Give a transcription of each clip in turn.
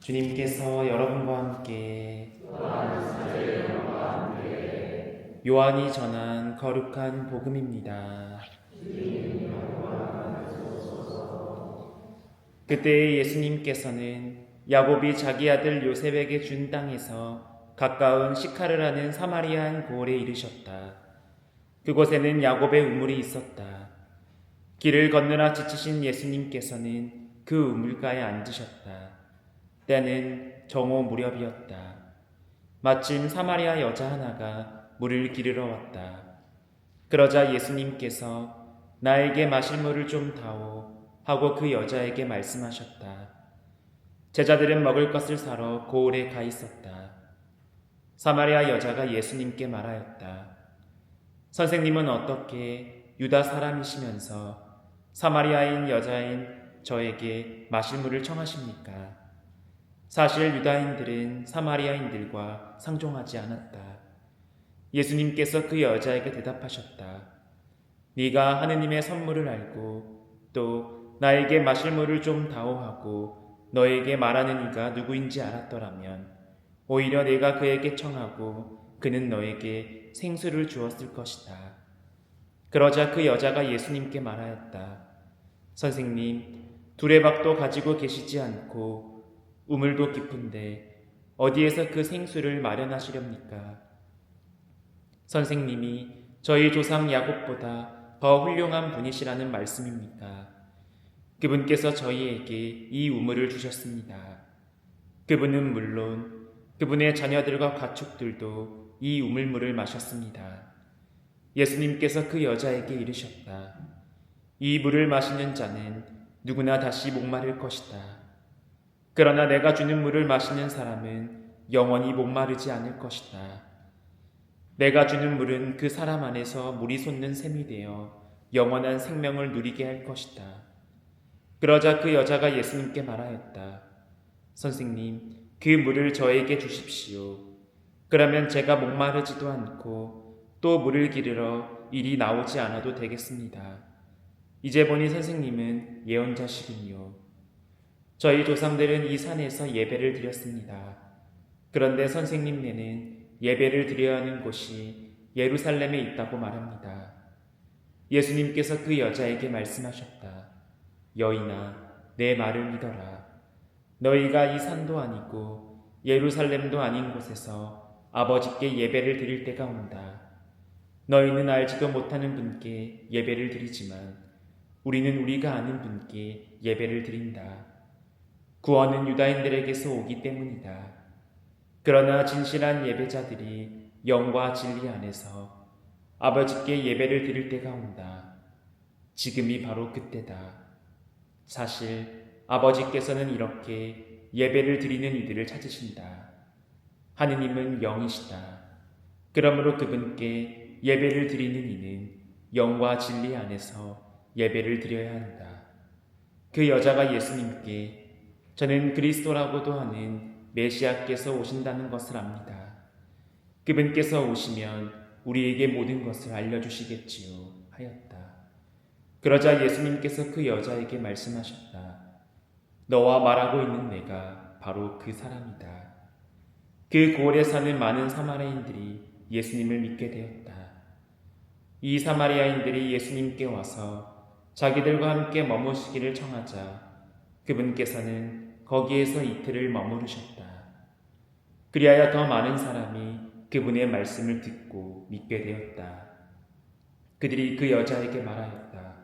주님께서 여러분과 함께 요한이 전한 거룩한 복음입니다. 그때 예수님께서는 야곱이 자기 아들 요셉에게 준 땅에서 가까운 시카르라는 사마리아 한 고을에 이르셨다. 그곳에는 야곱의 우물이 있었다. 길을 건너라 지치신 예수님께서는 그 우물가에 앉으셨다. 때는 정오 무렵이었다. 마침 사마리아 여자 하나가 물을 기르러 왔다. 그러자 예수님께서 나에게 마실 물을 좀 다오 하고 그 여자에게 말씀하셨다. 제자들은 먹을 것을 사러 고을에 가 있었다. 사마리아 여자가 예수님께 말하였다. 선생님은 어떻게 유다 사람이시면서 사마리아인 여자인 저에게 마실 물을 청하십니까? 사실 유다인들은 사마리아인들과 상종하지 않았다. 예수님께서 그 여자에게 대답하셨다. 네가 하느님의 선물을 알고 또 나에게 마실 물을 좀 다오하고 너에게 말하는 이가 누구인지 알았더라면 오히려 내가 그에게 청하고 그는 너에게 생수를 주었을 것이다. 그러자 그 여자가 예수님께 말하였다. 선생님, 두레박도 가지고 계시지 않고 우물도 깊은데 어디에서 그 생수를 마련하시렵니까? 선생님이 저희 조상 야곱보다 더 훌륭한 분이시라는 말씀입니까? 그분께서 저희에게 이 우물을 주셨습니다. 그분은 물론 그분의 자녀들과 가축들도 이 우물물을 마셨습니다. 예수님께서 그 여자에게 이르셨다. 이 물을 마시는 자는 누구나 다시 목마를 것이다. 그러나 내가 주는 물을 마시는 사람은 영원히 목마르지 않을 것이다. 내가 주는 물은 그 사람 안에서 물이 솟는 샘이 되어 영원한 생명을 누리게 할 것이다. 그러자 그 여자가 예수님께 말하였다. 선생님, 그 물을 저에게 주십시오. 그러면 제가 목마르지도 않고 또 물을 기르러 이리 나오지 않아도 되겠습니다. 이제 보니 선생님은 예언자시군요. 저희 조상들은 이 산에서 예배를 드렸습니다. 그런데 선생님네는 예배를 드려야 하는 곳이 예루살렘에 있다고 말합니다. 예수님께서 그 여자에게 말씀하셨다. 여인아, 내 말을 믿어라. 너희가 이 산도 아니고 예루살렘도 아닌 곳에서 아버지께 예배를 드릴 때가 온다. 너희는 알지도 못하는 분께 예배를 드리지만 우리는 우리가 아는 분께 예배를 드린다. 구원은 유다인들에게서 오기 때문이다. 그러나 진실한 예배자들이 영과 진리 안에서 아버지께 예배를 드릴 때가 온다. 지금이 바로 그때다. 사실 아버지께서는 이렇게 예배를 드리는 이들을 찾으신다. 하느님은 영이시다. 그러므로 그분께 예배를 드리는 이는 영과 진리 안에서 예배를 드려야 한다. 그 여자가 예수님께 저는 그리스도라고도 하는 메시아께서 오신다는 것을 압니다. 그분께서 오시면 우리에게 모든 것을 알려주시겠지요 하였다. 그러자 예수님께서 그 여자에게 말씀하셨다. 너와 말하고 있는 내가 바로 그 사람이다. 그 고을에 사는 많은 사마리아인들이 예수님을 믿게 되었다. 이 사마리아인들이 예수님께 와서 자기들과 함께 머무시기를 청하자 그분께서는 거기에서 이틀을 머무르셨다. 그리하여 더 많은 사람이 그분의 말씀을 듣고 믿게 되었다. 그들이 그 여자에게 말하였다.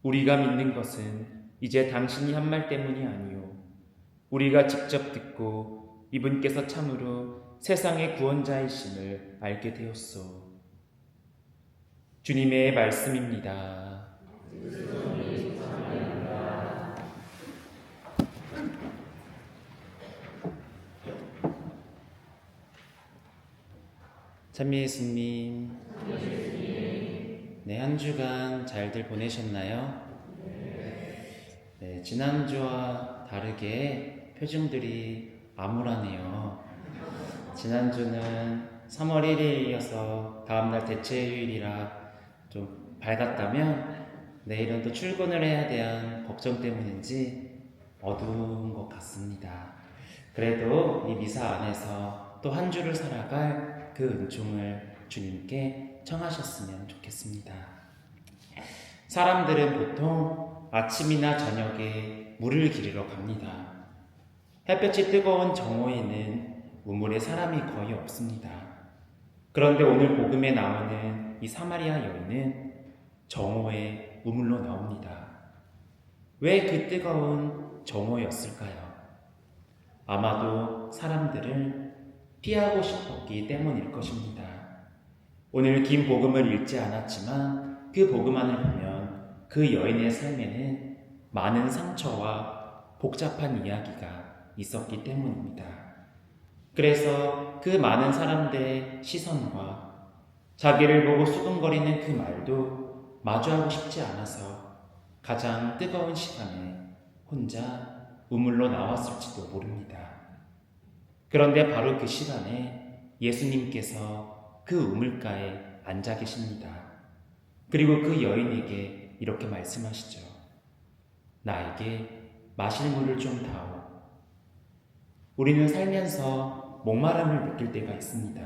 우리가 믿는 것은 이제 당신이 한 말 때문이 아니요. 우리가 직접 듣고 이분께서 참으로 세상의 구원자이심을 알게 되었소. 주님의 말씀입니다. 찬미 예수님, 네, 한 주간 잘들 보내셨나요? 네, 지난주와 다르게 표정들이 암울하네요. 지난주는 3월 1일이어서 다음날 대체휴일이라 좀 밝았다면 내일은 또 출근을 해야 대한 걱정 때문인지 어두운 것 같습니다. 그래도 이 미사 안에서 또 한 주를 살아갈 그 은총을 주님께 청하셨으면 좋겠습니다. 사람들은 보통 아침이나 저녁에 물을 기르러 갑니다. 햇볕이 뜨거운 정오에는 우물에 사람이 거의 없습니다. 그런데 오늘 복음에 나오는 이 사마리아 여인은 정오에 우물로 나옵니다. 왜 그 뜨거운 정오였을까요? 아마도 사람들을 피하고 싶었기 때문일 것입니다. 오늘 긴 복음을 읽지 않았지만 그 복음만을 보면 그 여인의 삶에는 많은 상처와 복잡한 이야기가 있었기 때문입니다. 그래서 그 많은 사람들의 시선과 자기를 보고 수근거리는 그 말도 마주하고 싶지 않아서 가장 뜨거운 시간에 혼자 우물로 나왔을지도 모릅니다. 그런데 바로 그 시간에 예수님께서 그 우물가에 앉아 계십니다. 그리고 그 여인에게 이렇게 말씀하시죠. 나에게 마실 물을 좀 다오. 우리는 살면서 목마름을 느낄 때가 있습니다.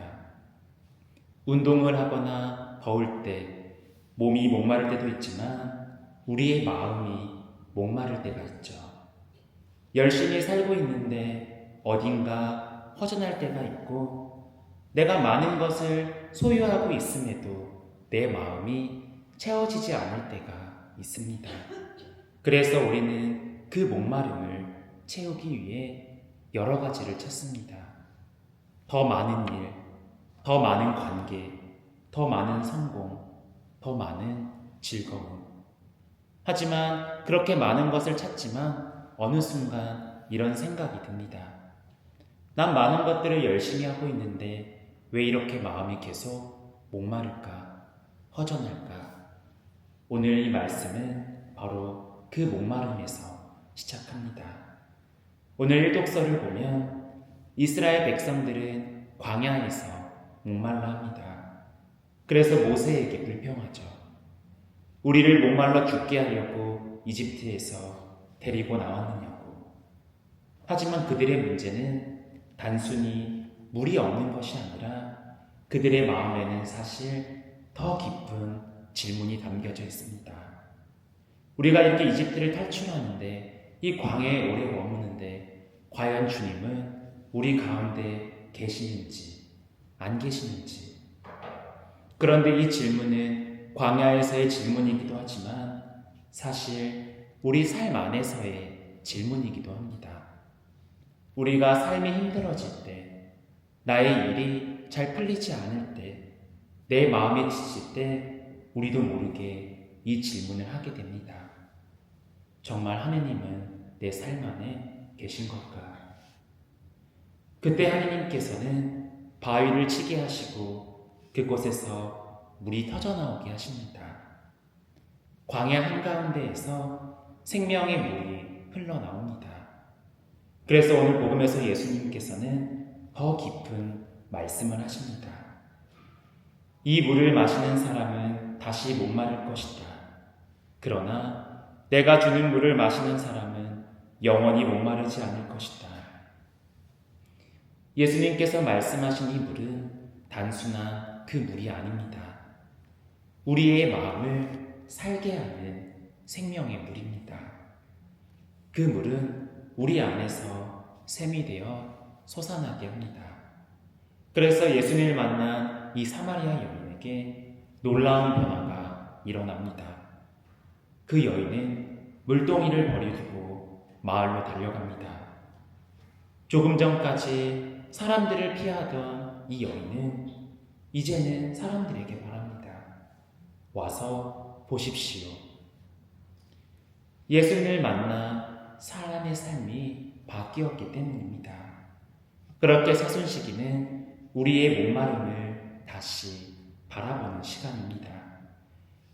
운동을 하거나 더울 때 몸이 목마를 때도 있지만 우리의 마음이 목마를 때가 있죠. 열심히 살고 있는데 어딘가 허전할 때가 있고 내가 많은 것을 소유하고 있음에도 내 마음이 채워지지 않을 때가 있습니다. 그래서 우리는 그 목마름을 채우기 위해 여러 가지를 찾습니다. 더 많은 일, 더 많은 관계, 더 많은 성공, 더 많은 즐거움. 하지만 그렇게 많은 것을 찾지만 어느 순간 이런 생각이 듭니다. 난 많은 것들을 열심히 하고 있는데 왜 이렇게 마음이 계속 목마를까? 허전할까? 오늘 이 말씀은 바로 그 목마름에서 시작합니다. 오늘 1독서를 보면 이스라엘 백성들은 광야에서 목말라 합니다. 그래서 모세에게 불평하죠. 우리를 목말라 죽게 하려고 이집트에서 데리고 나왔느냐고. 하지만 그들의 문제는 단순히 물이 없는 것이 아니라 그들의 마음에는 사실 더 깊은 질문이 담겨져 있습니다. 우리가 이렇게 이집트를 탈출하는데 이 광야에 오래 머무는데 과연 주님은 우리 가운데 계시는지 안 계시는지. 그런데 이 질문은 광야에서의 질문이기도 하지만 사실 우리 삶 안에서의 질문이기도 합니다. 우리가 삶이 힘들어질 때, 나의 일이 잘 풀리지 않을 때, 내 마음이 지칠 때 우리도 모르게 이 질문을 하게 됩니다. 정말 하느님은 내 삶 안에 계신 걸까? 그때 하느님께서는 바위를 치게 하시고 그곳에서 물이 터져나오게 하십니다. 광야 한가운데에서 생명의 물이 흘러나옵니다. 그래서 오늘 복음에서 예수님께서는 더 깊은 말씀을 하십니다. 이 물을 마시는 사람은 다시 목마를 것이다. 그러나 내가 주는 물을 마시는 사람은 영원히 목마르지 않을 것이다. 예수님께서 말씀하신 이 물은 단순한 그 물이 아닙니다. 우리의 마음을 살게 하는 생명의 물입니다. 그 물은 우리 안에서 샘이 되어 솟아나게 합니다. 그래서 예수님을 만난 이 사마리아 여인에게 놀라운 변화가 일어납니다. 그 여인은 물동이를 버리고 마을로 달려갑니다. 조금 전까지 사람들을 피하던 이 여인은 이제는 사람들에게 말합니다. 와서 보십시오. 예수님을 만나 사람의 삶이 바뀌었기 때문입니다. 그렇게 사순시기는 우리의 목마름을 다시 바라보는 시간입니다.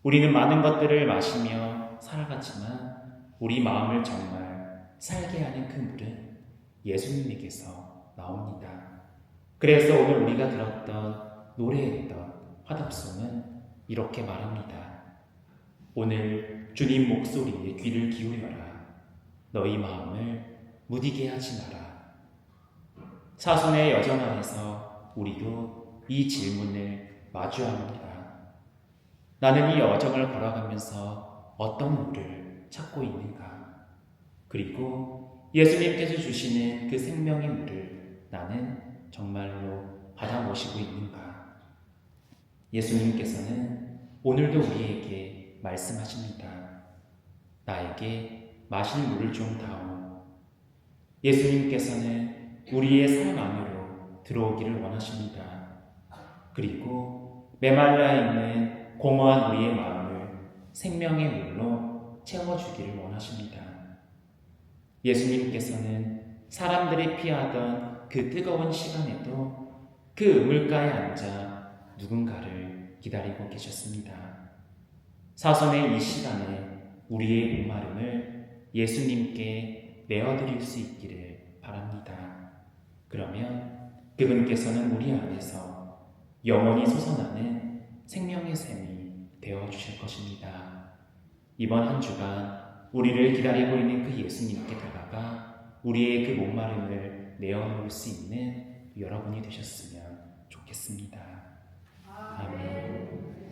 우리는 많은 것들을 마시며 살아가지만 우리 마음을 정말 살게 하는 그 물은 예수님에게서 나옵니다. 그래서 오늘 우리가 들었던 노래했던 화답송은 이렇게 말합니다. 오늘 주님 목소리에 귀를 기울여라. 너희 마음을 무디게 하지 마라. 사순의 여정 안에서 우리도 이 질문을 마주해야 합니다. 나는 이 여정을 걸어가면서 어떤 물을 찾고 있는가? 그리고 예수님께서 주시는 그 생명의 물을 나는 정말로 받아 모시고 있는가? 예수님께서는 오늘도 우리에게 말씀하십니다. 나에게 마실 물을 좀 다오. 예수님께서는 우리의 삶 안으로 들어오기를 원하십니다. 그리고 메말라 있는 공허한 우리의 마음을 생명의 물로 채워주기를 원하십니다. 예수님께서는 사람들이 피하던 그 뜨거운 시간에도 그 우물가에 앉아 누군가를 기다리고 계셨습니다. 사선의 이 시간에 우리의 목마름을 예수님께 내어드릴 수 있기를 바랍니다. 그러면 그분께서는 우리 안에서 영원히 솟아나는 생명의 샘이 되어주실 것입니다. 이번 한 주간 우리를 기다리고 있는 그 예수님께 다가가 우리의 그 목마름을 내어놓을 수 있는 여러분이 되셨으면 좋겠습니다. 아멘.